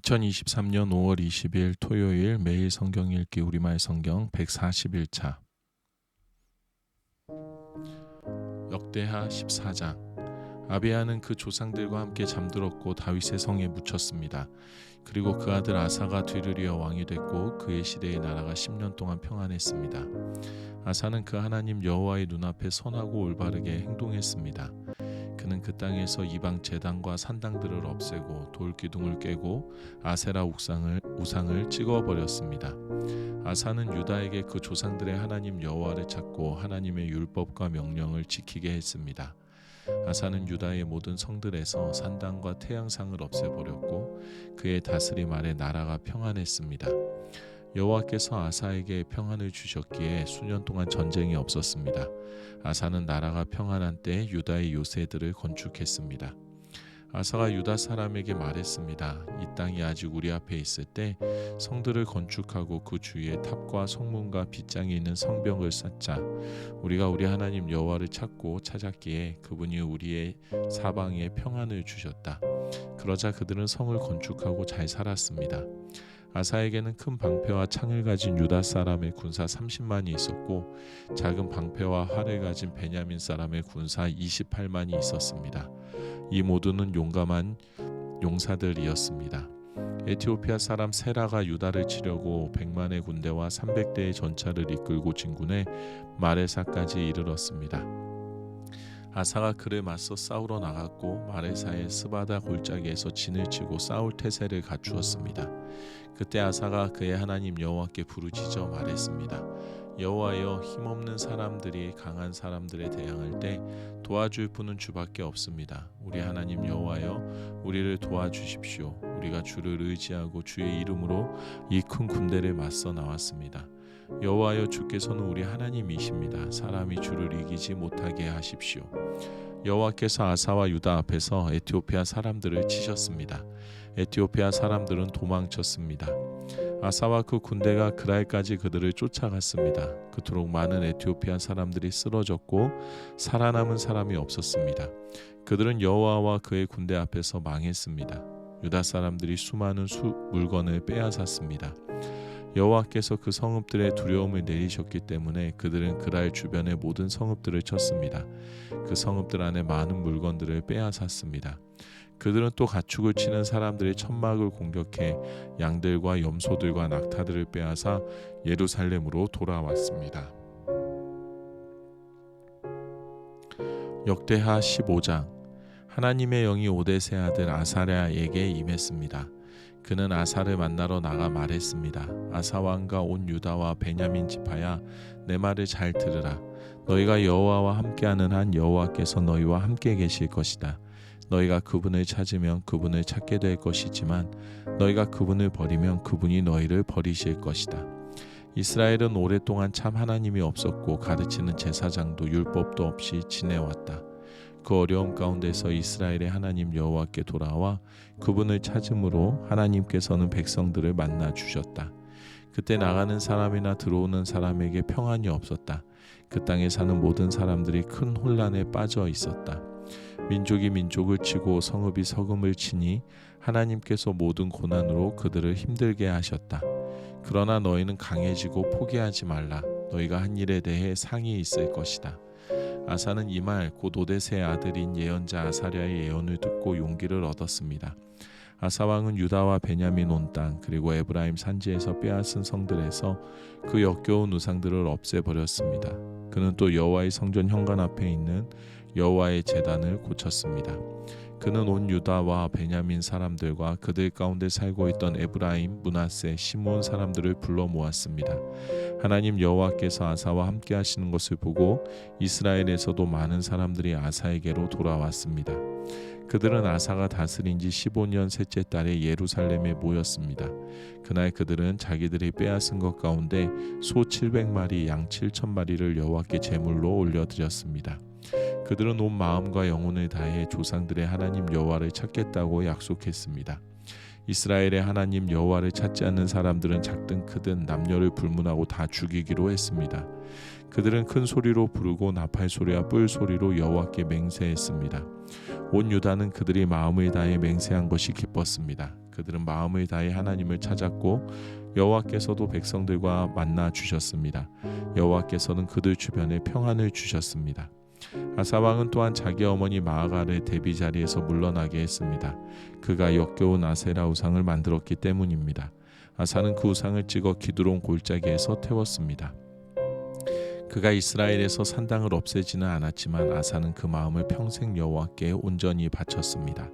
2023년 5월 20일 토요일 매일 성경 읽기 우리말 성경 141차 역대하 14장. 아비야는 그 조상들과 함께 잠들었고 다윗의 성에 묻혔습니다. 그리고 그 아들 아사가 뒤를 이어 왕이 됐고 그의 시대의 나라가 10년 동안 평안했습니다. 아사는 그 하나님 여호와의 눈앞에 선하고 올바르게 행동했습니다. 그는 그 땅에서 이방 제단과 산당들을 없애고 돌기둥을 깨고 아세라 우상을 찍어버렸습니다. 아사는 유다에게 그 조상들의 하나님 여호와를 찾고 하나님의 율법과 명령을 지키게 했습니다. 아사는 유다의 모든 성들에서 산당과 태양상을 없애버렸고 그의 다스림 아래 나라가 평안했습니다. 여호와께서 아사에게 평안을 주셨기에 수년 동안 전쟁이 없었습니다. 아사는 나라가 평안한 때 유다의 요새들을 건축했습니다. 아사가 유다 사람에게 말했습니다. 이 땅이 아직 우리 앞에 있을 때 성들을 건축하고 그 주위에 탑과 성문과 빗장이 있는 성벽을 쌓자. 우리가 우리 하나님 여호와를 찾았기에 그분이 우리의 사방에 평안을 주셨다. 그러자 그들은 성을 건축하고 잘 살았습니다. 아사에게는 큰 방패와 창을 가진 유다 사람의 군사 30만이 있었고 작은 방패와 활을 가진 베냐민 사람의 군사 28만이 있었습니다. 이 모두는 용감한 용사들이었습니다. 에티오피아 사람 세라가 유다를 치려고 100만의 군대와 300대의 전차를 이끌고 진군해 마레사까지 이르렀습니다. 아사가 그를 맞서 싸우러 나갔고 마레사의 스바다 골짜기에서 진을 치고 싸울 태세를 갖추었습니다. 그때 아사가 그의 하나님 여호와께 부르짖어 말했습니다. 여호와여, 힘없는 사람들이 강한 사람들에 대항할 때 도와줄 분은 주밖에 없습니다. 우리 하나님 여호와여, 우리를 도와주십시오. 우리가 주를 의지하고 주의 이름으로 이 큰 군대를 맞서 나왔습니다. 여호와여, 주께서는 우리 하나님이십니다. 사람이 주를 이기지 못하게 하십시오. 여호와께서 아사와 유다 앞에서 에티오피아 사람들을 치셨습니다. 에티오피아 사람들은 도망쳤습니다. 아사와 그 군대가 그랄까지 그들을 쫓아갔습니다. 그토록 많은 에티오피아 사람들이 쓰러졌고 살아남은 사람이 없었습니다. 그들은 여호와와 그의 군대 앞에서 망했습니다. 유다 사람들이 수많은 물건을 빼앗았습니다. 여호와께서 그 성읍들에 두려움을 내리셨기 때문에 그들은 그랄 주변의 모든 성읍들을 쳤습니다. 그 성읍들 안에 많은 물건들을 빼앗았습니다. 그들은 또 가축을 치는 사람들의 천막을 공격해 양들과 염소들과 낙타들을 빼앗아 예루살렘으로 돌아왔습니다. 역대하 15장. 하나님의 영이 오데세 아들 아사랴에게 임했습니다. 그는 아사를 만나러 나가 말했습니다. 아사 왕과 온 유다와 베냐민 지파야, 내 말을 잘 들으라. 너희가 여호와와 함께하는 한 여호와께서 너희와 함께 계실 것이다. 너희가 그분을 찾으면 그분을 찾게 될 것이지만 너희가 그분을 버리면 그분이 너희를 버리실 것이다. 이스라엘은 오랫동안 참 하나님이 없었고 가르치는 제사장도 율법도 없이 지내왔다. 그 어려움 가운데서 이스라엘의 하나님 여호와께 돌아와 그분을 찾음으로 하나님께서는 백성들을 만나 주셨다. 그때 나가는 사람이나 들어오는 사람에게 평안이 없었다. 그 땅에 사는 모든 사람들이 큰 혼란에 빠져 있었다. 민족이 민족을 치고 성읍이 서금을 치니 하나님께서 모든 고난으로 그들을 힘들게 하셨다. 그러나 너희는 강해지고 포기하지 말라. 너희가 한 일에 대해 상이 있을 것이다. 아사는 이 말 곧 오데세의 아들인 예언자 아사랴의 예언을 듣고 용기를 얻었습니다. 아사 왕은 유다와 베냐민 온 땅 그리고 에브라임 산지에서 빼앗은 성들에서 그 역겨운 우상들을 없애버렸습니다. 그는 또 여호와의 성전 현관 앞에 있는 여호와의 제단을 고쳤습니다. 그는 온 유다와 베냐민 사람들과 그들 가운데 살고 있던 에브라임, 므낫세, 시므온 사람들을 불러 모았습니다. 하나님 여호와께서 아사와 함께 하시는 것을 보고 이스라엘에서도 많은 사람들이 아사에게로 돌아왔습니다. 그들은 아사가 다스린 지 15년 셋째 달에 예루살렘에 모였습니다. 그날 그들은 자기들이 빼앗은 것 가운데 소 700마리, 양 7,000마리를 여호와께 제물로 올려드렸습니다. 그들은 온 마음과 영혼을 다해 조상들의 하나님 여호와를 찾겠다고 약속했습니다. 이스라엘의 하나님 여호와를 찾지 않는 사람들은 작든 크든 남녀를 불문하고 다 죽이기로 했습니다. 그들은 큰 소리로 부르고 나팔 소리와 뿔 소리로 여호와께 맹세했습니다. 온 유다는 그들이 마음을 다해 맹세한 것이 기뻤습니다. 그들은 마음을 다해 하나님을 찾았고 여호와께서도 백성들과 만나 주셨습니다. 여호와께서는 그들 주변에 평안을 주셨습니다. 아사 왕은 또한 자기 어머니 마아가를 대비 자리에서 물러나게 했습니다. 그가 역겨운 아세라 우상을 만들었기 때문입니다. 아사는 그 우상을 찍어 기드론 골짜기에서 태웠습니다. 그가 이스라엘에서 산당을 없애지는 않았지만 아사는 그 마음을 평생 여호와께 온전히 바쳤습니다.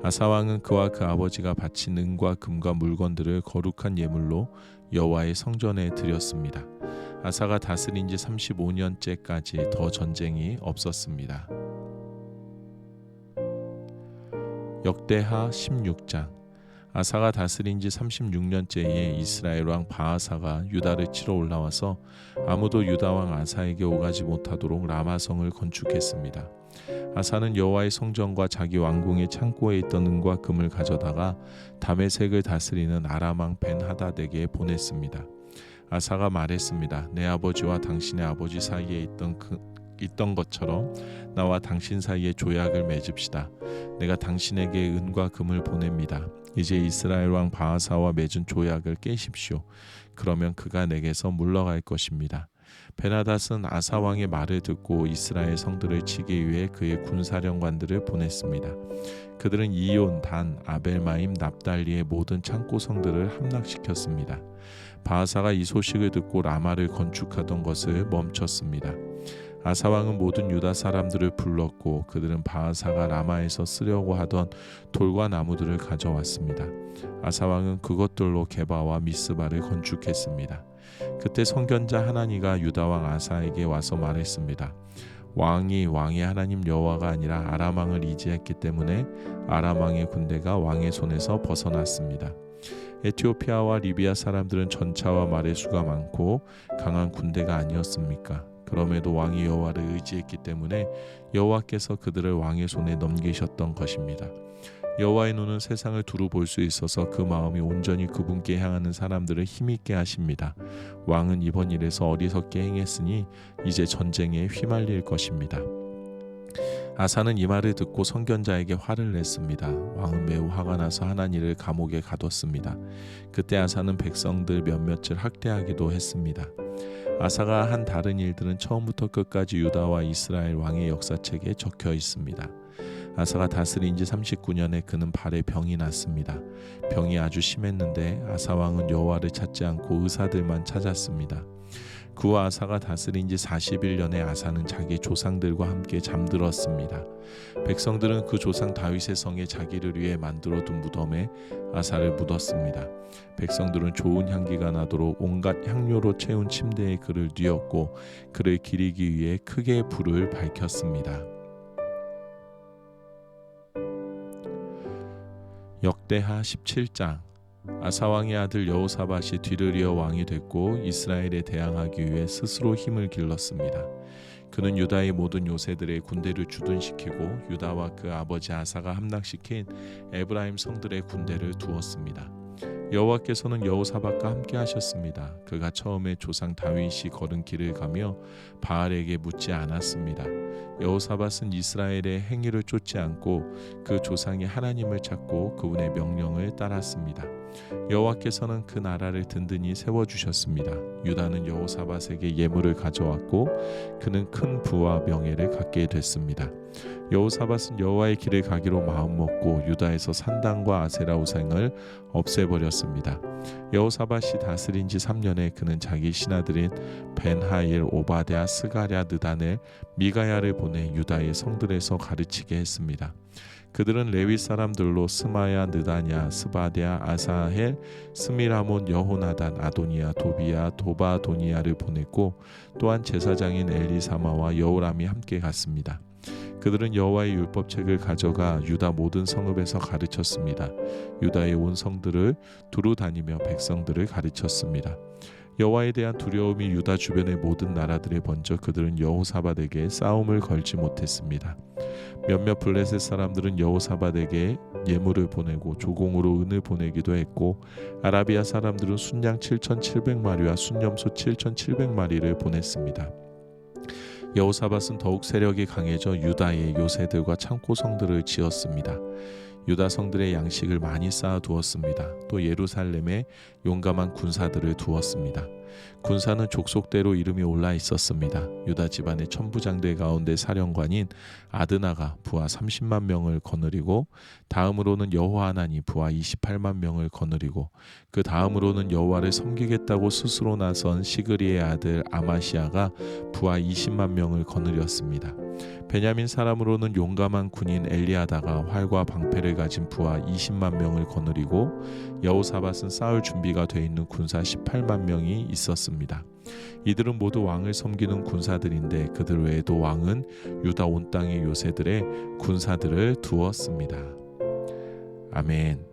아사 왕은 그와 그 아버지가 바친 은과 금과 물건들을 거룩한 예물로 여호와의 성전에 드렸습니다. 아사가 다스린 지 35년째까지 더 전쟁이 없었습니다. 역대하 16장. 아사가 다스린 지 36년째에 이스라엘 왕 바아사가 유다를 치러 올라와서 아무도 유다 왕 아사에게 오가지 못하도록 라마성을 건축했습니다. 아사는 여호와의 성전과 자기 왕궁의 창고에 있던 은과 금을 가져다가 다메섹을 다스리는 아람 왕 벤하닷에게 보냈습니다. 아사가 말했습니다. 내 아버지와 당신의 아버지 사이에 있던 것처럼 나와 당신 사이에 조약을 맺읍시다. 내가 당신에게 은과 금을 보냅니다. 이제 이스라엘 왕 바아사와 맺은 조약을 깨십시오. 그러면 그가 내게서 물러갈 것입니다. 베나닷은 아사 왕의 말을 듣고 이스라엘 성들을 치기 위해 그의 군사령관들을 보냈습니다. 그들은 이온, 단, 아벨마임, 납달리의 모든 창고 성들을 함락시켰습니다. 바아사가 이 소식을 듣고 라마를 건축하던 것을 멈췄습니다. 아사 왕은 모든 유다 사람들을 불렀고 그들은 바아사가 라마에서 쓰려고 하던 돌과 나무들을 가져왔습니다. 아사 왕은 그것들로 게바와 미스바를 건축했습니다. 그때 선견자 하나니가 유다 왕 아사에게 와서 말했습니다. 왕이 왕의 하나님 여호와가 아니라 아람 왕을 의지했기 때문에 아람 왕의 군대가 왕의 손에서 벗어났습니다. 에티오피아와 리비아 사람들은 전차와 말의 수가 많고 강한 군대가 아니었습니까? 그럼에도 왕이 여호와를 의지했기 때문에 여호와께서 그들을 왕의 손에 넘기셨던 것입니다. 여호와의 눈은 세상을 두루 볼 수 있어서 그 마음이 온전히 그분께 향하는 사람들을 힘있게 하십니다. 왕은 이번 일에서 어리석게 행했으니 이제 전쟁에 휘말릴 것입니다. 아사는 이 말을 듣고 선견자에게 화를 냈습니다. 왕은 매우 화가 나서 하나니를 감옥에 가뒀습니다. 그때 아사는 백성들 몇몇을 학대하기도 했습니다. 아사가 한 다른 일들은 처음부터 끝까지 유다와 이스라엘 왕의 역사책에 적혀 있습니다. 아사가 다스린 지 39년에 그는 발에 병이 났습니다. 병이 아주 심했는데 아사 왕은 여호와를 찾지 않고 의사들만 찾았습니다. 그 후 아사가 다스린 지 41년에 아사는 자기 조상들과 함께 잠들었습니다. 백성들은 그 조상 다윗의 성에 자기를 위해 만들어둔 무덤에 아사를 묻었습니다. 백성들은 좋은 향기가 나도록 온갖 향료로 채운 침대에 그를 뉘었고 그를 기리기 위해 크게 불을 밝혔습니다. 역대하 17장. 아사 왕의 아들 여호사밧이 뒤를 이어 왕이 됐고 이스라엘에 대항하기 위해 스스로 힘을 길렀습니다. 그는 유다의 모든 요새들의 군대를 주둔시키고 유다와 그 아버지 아사가 함락시킨 에브라임 성들의 군대를 두었습니다. 여호와께서는 여호사밧과 함께 하셨습니다. 그가 처음에 조상 다윗이 걸은 길을 가며 바알에게 묻지 않았습니다. 여호사밧은 이스라엘의 행위를 쫓지 않고 그 조상이 하나님을 찾고 그분의 명령을 따랐습니다. 여호와께서는 그 나라를 든든히 세워주셨습니다. 유다는 여호사밧에게 예물을 가져왔고 그는 큰 부와 명예를 갖게 됐습니다. 여호사밧은 여호와의 길을 가기로 마음먹고 유다에서 산당과 아세라 우상을 없애버렸습니다. 여호사밧이 다스린 지 3년에 그는 자기 신하들인 벤하일, 오바댜, 스가랴, 느다넬, 미가야를 보내 유다의 성들에서 가르치게 했습니다. 그들은 레위 사람들로 스마야, 느다냐, 스바랴, 아사헬, 스미라몬, 여호나단, 아도니아, 도비야, 도바도니아를 보냈고 또한 제사장인 엘리사마와 여호람이 함께 갔습니다. 그들은 여호와의 율법책을 가져가 유다 모든 성읍에서 가르쳤습니다. 유다의 온 성들을 두루 다니며 백성들을 가르쳤습니다. 여호와에 대한 두려움이 유다 주변의 모든 나라들에 번져 그들은 여호사밧에게 싸움을 걸지 못했습니다. 몇몇 블레셋 사람들은 여호사밧에게 예물을 보내고 조공으로 은을 보내기도 했고 아라비아 사람들은 순양 7,700마리와 순염소 7,700마리를 보냈습니다. 여호사밧은 더욱 세력이 강해져 유다의 요새들과 창고성들을 지었습니다. 유다 성들의 양식을 많이 쌓아 두었습니다. 또 예루살렘에 용감한 군사들을 두었습니다. 군사는 족속대로 이름이 올라 있었습니다. 유다 집안의 천부장들 가운데 사령관인 아드나가 부하 30만 명을 거느리고, 다음으로는 여호하나니 부하 28만 명을 거느리고, 그 다음으로는 여호와를 섬기겠다고 스스로 나선 시그리의 아들 아마시아가 부하 20만 명을 거느렸습니다. 베냐민 사람으로는 용감한 군인 엘리아다가 활과 방패를 가진 부하 20만 명을 거느리고, 여호사밧은 싸울 준비가 돼 있는 군사 18만 명이 있었습니다. 이들은 모두 왕을 섬기는 군사들인데 그들 외에도 왕은 유다 온 땅의 요새들의 군사들을 두었습니다. 아멘.